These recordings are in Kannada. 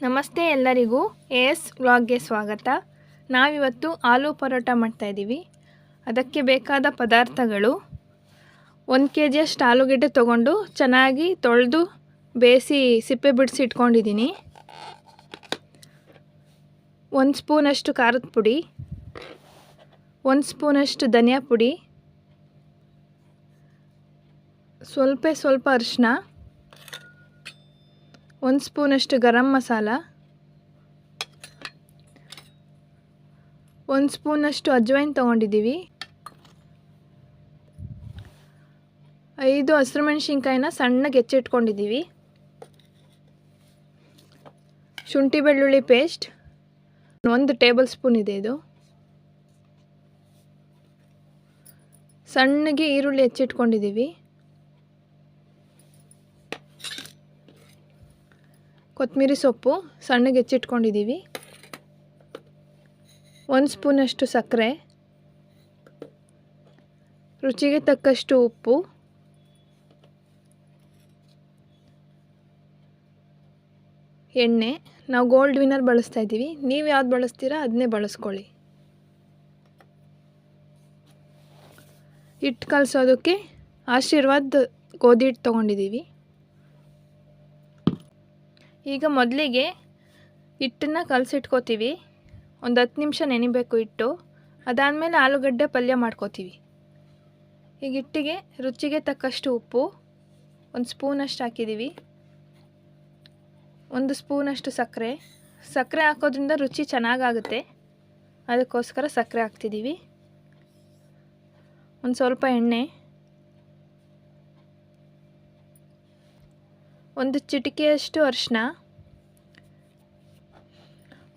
ನಮಸ್ತೆ ಎಲ್ಲರಿಗೂ ಎಸ್ ವ್ಲಾಗ್ಗೆ ಸ್ವಾಗತ. ನಾವಿವತ್ತು ಆಲೂ ಪರೋಟ ಮಾಡ್ತಾಯಿದ್ದೀವಿ. ಅದಕ್ಕೆ ಬೇಕಾದ ಪದಾರ್ಥಗಳು: 1 kg ಆಲೂಗೆಡ್ಡೆ ತೊಗೊಂಡು ಚೆನ್ನಾಗಿ ತೊಳೆದು ಬೇಯಿಸಿ ಸಿಪ್ಪೆ ಬಿಡಿಸಿ ಇಟ್ಕೊಂಡಿದ್ದೀನಿ. 1 ಸ್ಪೂನಷ್ಟು ಖಾರದ ಪುಡಿ, 1 ಸ್ಪೂನಷ್ಟು ಧನಿಯಾ ಪುಡಿ, ಸ್ವಲ್ಪ ಅರಿಶಿನ, 1 ಸ್ಪೂನಷ್ಟು ಗರಂ ಮಸಾಲ, 1 ಸ್ಪೂನಷ್ಟು ಅಜ್ವೈನ್ ತೊಗೊಂಡಿದ್ದೀವಿ. 5 ಹಸಿರುಮೆಣಸಿನ್ಕಾಯಿನ ಸಣ್ಣಗೆ ಹೆಚ್ಚಿಟ್ಕೊಂಡಿದ್ದೀವಿ. ಶುಂಠಿ ಬೆಳ್ಳುಳ್ಳಿ ಪೇಸ್ಟ್ 1 ಟೇಬಲ್ ಸ್ಪೂನ್ ಇದೆ. ಇದು ಸಣ್ಣಗೆ ಈರುಳ್ಳಿ ಹೆಚ್ಚಿಟ್ಕೊಂಡಿದ್ದೀವಿ. ಕೊತ್ತಂಬರಿ ಸೊಪ್ಪು ಸಣ್ಣಗೆ ಹೆಚ್ಚಿಟ್ಕೊಂಡಿದ್ದೀವಿ. 1 ಸ್ಪೂನಷ್ಟು ಸಕ್ಕರೆ, ರುಚಿಗೆ ತಕ್ಕಷ್ಟು ಉಪ್ಪು, ಎಣ್ಣೆ. ನಾವು ಗೋಲ್ಡ್ ವಿನ್ನರ್ ಬಳಸ್ತಾ ಇದ್ದೀವಿ. ನೀವು ಯಾವ್ದು ಬಳಸ್ತೀರಾ ಅದನ್ನೇ ಬಳಸ್ಕೊಳ್ಳಿ. ಹಿಟ್ಟು ಕಲಸೋದಕ್ಕೆ ಆಶೀರ್ವಾದ್ ಗೋಧಿ ಹಿಟ್ಟು ತೊಗೊಂಡಿದ್ದೀವಿ. ಈಗ ಮೊದಲಿಗೆ ಹಿಟ್ಟನ್ನು ಕಲಸಿಟ್ಕೋತೀವಿ. ಒಂದು 10 ನಿಮಿಷ ನೆನಿಬೇಕು ಹಿಟ್ಟು. ಅದಾದಮೇಲೆ ಆಲೂಗಡ್ಡೆ ಪಲ್ಯ ಮಾಡ್ಕೋತೀವಿ. ಈಗ ಹಿಟ್ಟಿಗೆ ರುಚಿಗೆ ತಕ್ಕಷ್ಟು ಉಪ್ಪು 1 ಸ್ಪೂನಷ್ಟು ಹಾಕಿದ್ದೀವಿ. 1 ಸ್ಪೂನಷ್ಟು ಸಕ್ಕರೆ ಹಾಕೋದ್ರಿಂದ ರುಚಿ ಚೆನ್ನಾಗಾಗುತ್ತೆ, ಅದಕ್ಕೋಸ್ಕರ ಸಕ್ಕರೆ ಹಾಕ್ತಿದ್ದೀವಿ. ಒಂದು ಸ್ವಲ್ಪ ಎಣ್ಣೆ, 1 ಚಿಟಿಕೆಯಷ್ಟು ಅರಿಶಿನ.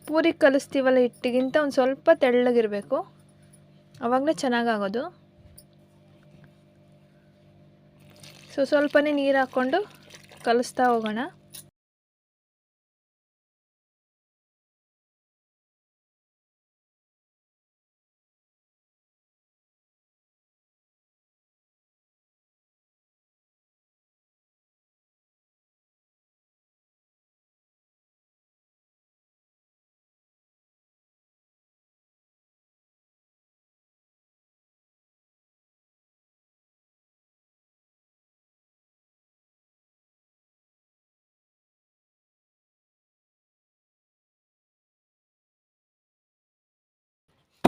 ಪೂರಿ ಕಲಿಸ್ತೀವಲ್ಲ ಹಿಟ್ಟಿಗಿಂತ ಒಂದು ಸ್ವಲ್ಪ ತೆಳ್ಳಗಿರಬೇಕು, ಆವಾಗಲೇ ಚೆನ್ನಾಗಾಗೋದು. ಸ್ವಲ್ಪನೇ ನೀರು ಹಾಕ್ಕೊಂಡು ಕಲಿಸ್ತಾ ಹೋಗೋಣ.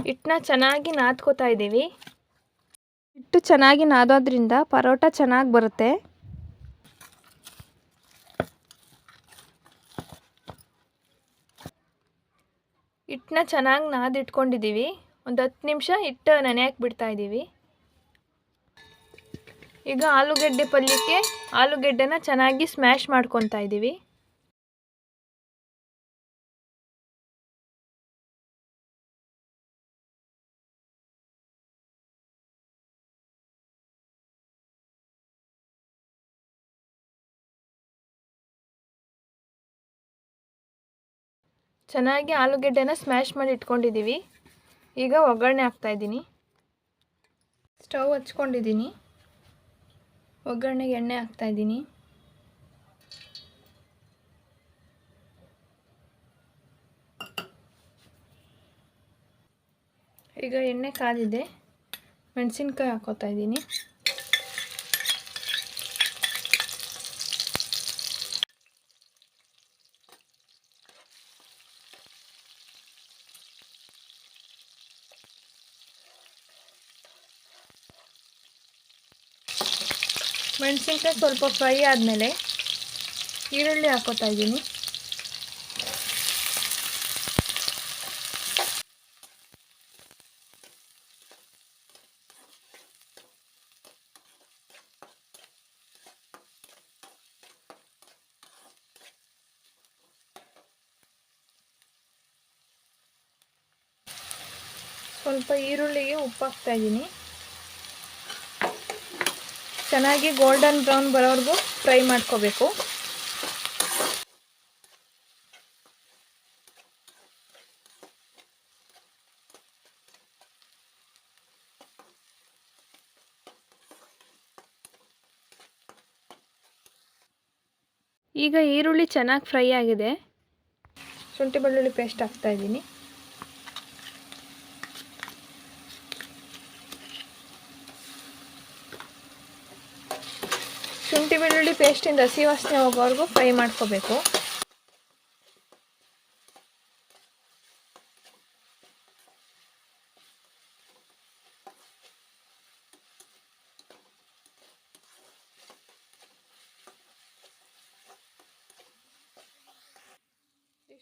ಹಿಟ್ಟನ್ನ ಚೆನ್ನಾಗಿ ನಾದ್ಕೋತಾ ಇದ್ದೀವಿ. ಹಿಟ್ಟು ಚೆನ್ನಾಗಿ ನಾದೋದ್ರಿಂದ ಪರೋಟ ಚೆನ್ನಾಗಿ ಬರುತ್ತೆ. ಹಿಟ್ಟನ್ನ ಚೆನ್ನಾಗಿ ನಾದಿಟ್ಕೊಂಡಿದ್ದೀವಿ. ಒಂದು 10 ನಿಮಿಷ ಹಿಟ್ಟು ನೆನೆಯಕ್ಕೆ ಬಿಡ್ತಾ ಇದ್ದೀವಿ. ಈಗ ಆಲೂಗೆಡ್ಡೆ ಪಲ್ಯಕ್ಕೆ ಆಲೂಗೆಡ್ಡೆನ ಚೆನ್ನಾಗಿ ಸ್ಮ್ಯಾಶ್ ಮಾಡ್ಕೊತಾ ಇದ್ದೀವಿ. ಚೆನ್ನಾಗಿ ಆಲೂಗೆಡ್ಡೆನ ಸ್ಮ್ಯಾಶ್ ಮಾಡಿ ಇಟ್ಕೊಂಡಿದ್ದೀವಿ. ಈಗ ಒಗ್ಗರಣೆ ಹಾಕ್ತಾಯಿದ್ದೀನಿ. ಸ್ಟವ್ ಹಚ್ಕೊಂಡಿದ್ದೀನಿ. ಒಗ್ಗರಣೆಗೆ ಎಣ್ಣೆ ಹಾಕ್ತಾಯಿದ್ದೀನಿ. ಈಗ ಎಣ್ಣೆ ಕಾದಿದೆ. ಮೆಣಸಿನ್ಕಾಯಿ ಹಾಕೋತಾ ಇದ್ದೀನಿ. ಮೆಣಸಿನ್ಕಾಯಿ ಸ್ವಲ್ಪ ಫ್ರೈ ಆದಮೇಲೆ ಈರುಳ್ಳಿ ಹಾಕೋತಾ ಇದ್ದೀನಿ. ಸ್ವಲ್ಪ ಈರುಳ್ಳಿಗೆ ಉಪ್ಪು ಹಾಕ್ತಾ ಇದ್ದೀನಿ. ಚೆನ್ನಾಗಿ ಗೋಲ್ಡನ್ ಬ್ರೌನ್ ಬರೋವರೆಗೂ ಫ್ರೈ ಮಾಡ್ಕೋಬೇಕು. ಈಗ ಈರುಳ್ಳಿ ಚೆನ್ನಾಗಿ ಫ್ರೈ ಆಗಿದೆ. ಶುಂಠಿ ಬೆಳ್ಳುಳ್ಳಿ ಪೇಸ್ಟ್ ಹಾಕ್ತಾಯಿದ್ದೀನಿ. ಶುಂಠಿ ಬೆಳ್ಳುಳ್ಳಿ ಪೇಸ್ಟಿಂದ ಹಸಿ ವಾಸನೆ ಹೋಗೋವರೆಗೂ ಫ್ರೈ ಮಾಡ್ಕೋಬೇಕು.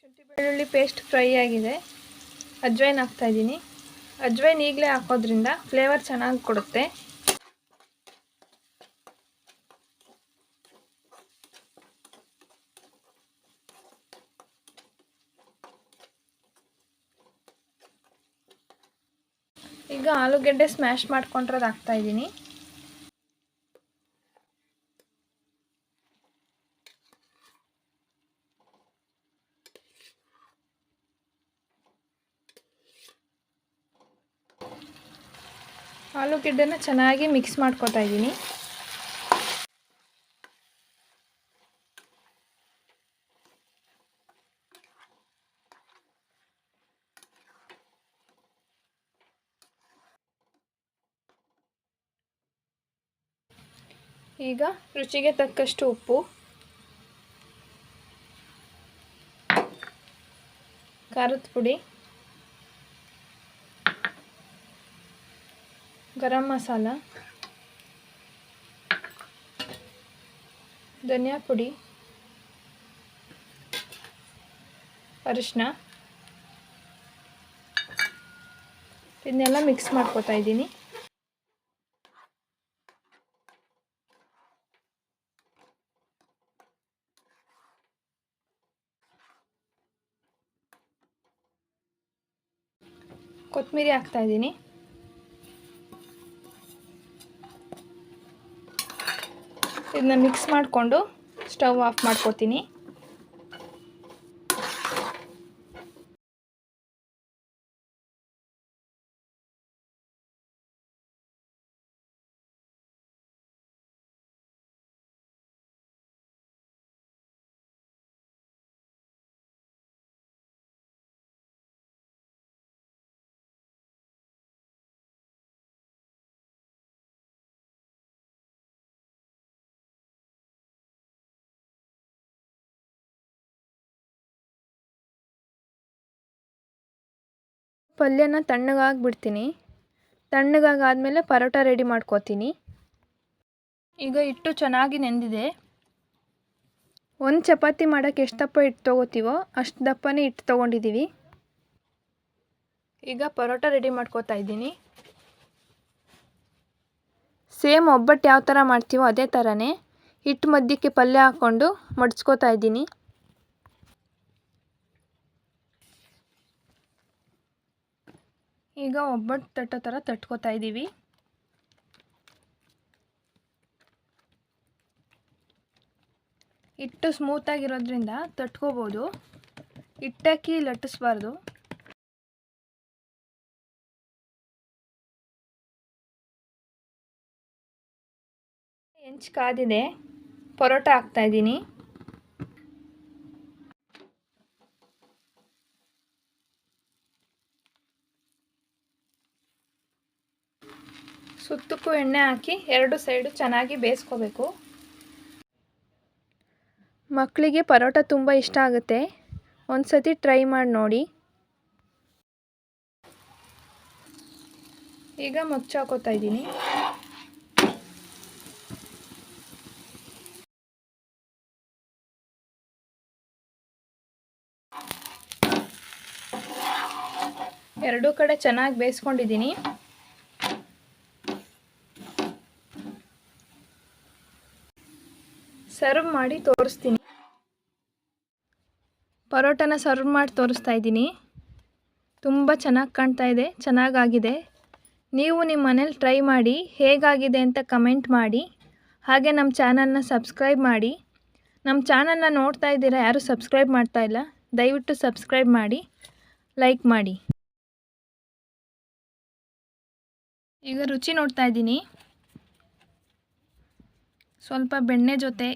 ಶುಂಠಿ ಬೆಳ್ಳುಳ್ಳಿ ಪೇಸ್ಟ್ ಫ್ರೈ ಆಗಿದೆ. ಅಜ್ವೈನ್ ಹಾಕ್ತಾಯಿದ್ದೀನಿ. ಅಜ್ವೈನ್ ಈಗಲೇ ಹಾಕೋದ್ರಿಂದ ಫ್ಲೇವರ್ ಚೆನ್ನಾಗಿ ಕೊಡುತ್ತೆ. ಈಗ ಆಲೂಗೆಡ್ಡೆ ಸ್ಮ್ಯಾಶ್ ಮಾಡ್ಕೊಂಡಿರೋದು ಹಾಕ್ತಾಯಿದ್ದೀನಿ. ಆಲೂಗೆಡ್ಡೆನ ಚೆನ್ನಾಗಿ ಮಿಕ್ಸ್ ಮಾಡ್ಕೊತಾ ಇದ್ದೀನಿ. ಈಗ ರುಚಿಗೆ ತಕ್ಕಷ್ಟು ಉಪ್ಪು, ಖಾರದ ಪುಡಿ, ಗರಂ ಮಸಾಲ, ಧನಿಯಾ ಪುಡಿ, ಅರಿಶಿನ ಇದನ್ನೆಲ್ಲ ಮಿಕ್ಸ್ ಮಾಡ್ಕೊತಾ ಇದ್ದೀನಿ. ಕೊತ್ತಂಬರಿ ಹಾಕ್ತಾಯಿದ್ದೀನಿ. ಇದನ್ನ ಮಿಕ್ಸ್ ಮಾಡಿಕೊಂಡು ಸ್ಟವ್ ಆಫ್ ಮಾಡ್ಕೊತೀನಿ. ಪಲ್ಯನ ತಣ್ಣಗಾಗಿ ಬಿಡ್ತೀನಿ. ತಣ್ಣಗಾದ್ಮೇಲೆ ಪರೋಟ ರೆಡಿ ಮಾಡ್ಕೋತೀನಿ. ಈಗ ಹಿಟ್ಟು ಚೆನ್ನಾಗಿ ನೆಂದಿದೆ. ಒಂದು ಚಪಾತಿ ಮಾಡೋಕ್ಕೆ ಎಷ್ಟು ದಪ್ಪ ಹಿಟ್ಟು ತೊಗೋತೀವೋ ಅಷ್ಟು ದಪ್ಪನೇ ಹಿಟ್ಟು ತೊಗೊಂಡಿದ್ದೀವಿ. ಈಗ ಪರೋಟ ರೆಡಿ ಮಾಡ್ಕೋತಾ ಇದ್ದೀನಿ. ಸೇಮ್ ಒಬ್ಬಟ್ಟು ಯಾವ ಥರ ಮಾಡ್ತೀವೋ ಅದೇ ಥರನೇ ಹಿಟ್ಟು ಮಧ್ಯಕ್ಕೆ ಪಲ್ಯ ಹಾಕ್ಕೊಂಡು ಮಡ್ಚ್ಕೋತಾ ಇದ್ದೀನಿ. ಈಗ ಒಬ್ಬಟ್ಟು ತಟ್ಟೋ ಥರ ತಟ್ಕೋತಾ ಇದ್ದೀವಿ. ಹಿಟ್ಟು ಸ್ಮೂತಾಗಿರೋದ್ರಿಂದ ತಟ್ಕೋಬೋದು. ಹಿಟ್ಟಾಕಿ ಲಟ್ಟಿಸ್ಬಾರ್ದು. ಹೆಂಚು ಕಾದಿದೆ. ಪರೋಟ ಹಾಕ್ತಾಯಿದ್ದೀನಿ. ಸುತ್ತಕ್ಕೂ ಎಣ್ಣೆ ಹಾಕಿ ಎರಡು ಸೈಡು ಚೆನ್ನಾಗಿ ಬೇಯಿಸ್ಕೋಬೇಕು. ಮಕ್ಕಳಿಗೆ ಪರೋಟ ತುಂಬ ಇಷ್ಟ ಆಗುತ್ತೆ. ಒಂದು ಸತಿ ಟ್ರೈ ಮಾಡಿ ನೋಡಿ. ಈಗ ಮುಚ್ಚಾಕೋತಾ ಇದ್ದೀನಿ. ಎರಡೂ ಕಡೆ ಚೆನ್ನಾಗಿ ಬೇಯಿಸ್ಕೊಂಡಿದ್ದೀನಿ. ಸರ್ವ್ ಮಾಡಿ ತೋರಿಸ್ತೀನಿ. ಪರೋಟನ ಸರ್ವ್ ಮಾಡಿ ತೋರಿಸ್ತಾ ಇದ್ದೀನಿ. ತುಂಬ ಚೆನ್ನಾಗಿ ಕಾಣ್ತಾ ಇದೆ, ಚೆನ್ನಾಗಾಗಿದೆ. ನೀವು ನಿಮ್ಮ ಮನೇಲಿ ಟ್ರೈ ಮಾಡಿ ಹೇಗಾಗಿದೆ ಅಂತ ಕಮೆಂಟ್ ಮಾಡಿ. ಹಾಗೆ ನಮ್ಮ ಚಾನಲ್ನ ಸಬ್ಸ್ಕ್ರೈಬ್ ಮಾಡಿ. ನಮ್ಮ ಚಾನಲ್ನ ನೋಡ್ತಾ ಇದ್ದೀರಾ, ಯಾರೂ ಸಬ್ಸ್ಕ್ರೈಬ್ ಮಾಡ್ತಾ ಇಲ್ಲ, ದಯವಿಟ್ಟು ಸಬ್ಸ್ಕ್ರೈಬ್ ಮಾಡಿ, ಲೈಕ್ ಮಾಡಿ. ಈಗ ರುಚಿ ನೋಡ್ತಾ ಇದ್ದೀನಿ. ಸ್ವಲ್ಪ ಬೆಣ್ಣೆ ಜೊತೆ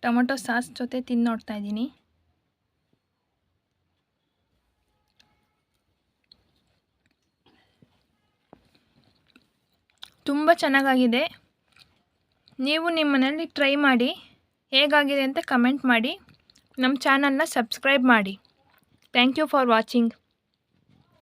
ಟೊಮೊಟೊ ಸಾಸ್ ಜೊತೆ ತಿಂದು ನೋಡ್ತಾ ಇದ್ದೀನಿ. ತುಂಬ ಚೆನ್ನಾಗಾಗಿದೆ. ನೀವು ನಿಮ್ಮ ಮನೆಯಲ್ಲಿ ಟ್ರೈ ಮಾಡಿ, ಹೇಗಾಗಿದೆ ಅಂತ ಕಮೆಂಟ್ ಮಾಡಿ. ನಮ್ಮ ಚಾನಲ್ನ ಸಬ್ಸ್ಕ್ರೈಬ್ ಮಾಡಿ. Thank you for watching.